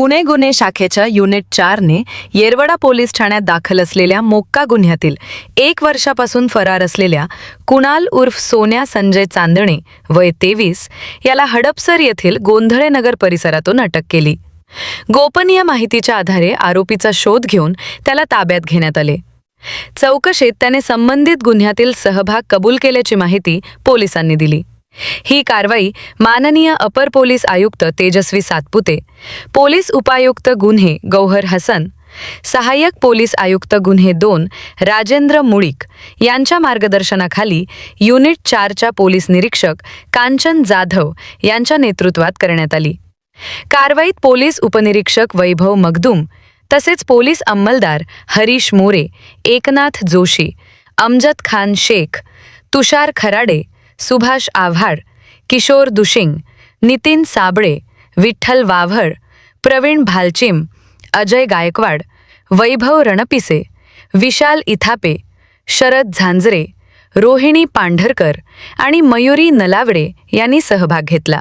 पुणे गुन्हे शाखेच्या unit 4ने Yerwada police ठाण्यात दाखल असलेल्या मोक्का गुन्ह्यातील 1 वर्षापासून फरार असलेल्या कुणाल उर्फ सोन्या संजय चांदणे वय 23 याला हडपसर येथील गोंधळे नगर परिसरातून अटक केली। गोपनीय माहितीच्या आधारे आरोपीचा शोध घेऊन त्याला ताब्यात घेण्यात आले। चौकशीत त्याने संबंधित गुन्ह्यातील सहभाग कबूल केल्याची माहिती पोलिसांनी दिली। ही कारवाई माननीय अपर पोलीस आयुक्त तेजस्वी सातपुते, पोलीस उपायुक्त गुन्हे गौहर हसन, सहाय्यक पोलीस आयुक्त गुन्हे 2 राजेंद्र मुळीक यांच्या मार्गदर्शनाखाली युनिट 4च्या पोलीस निरीक्षक कांचन जाधव यांच्या नेतृत्वात करण्यात आली। कारवाईत पोलीस उपनिरीक्षक वैभव मगदूम तसेच पोलीस अंमलदार हरीश मोरे, एकनाथ जोशी, अमजद खान शेख, तुषार खराडे, सुभाष आव्हाड, किशोर दुशिंग, नितीन साबळे, विठ्ठल वाव्हळ, प्रवीण भालचिम, अजय गायकवाड, वैभव रणपिसे, विशाल इथापे, शरद झांजरे, रोहिणी पांढरकर आणि मयुरी नलावडे यांनी सहभाग घेतला।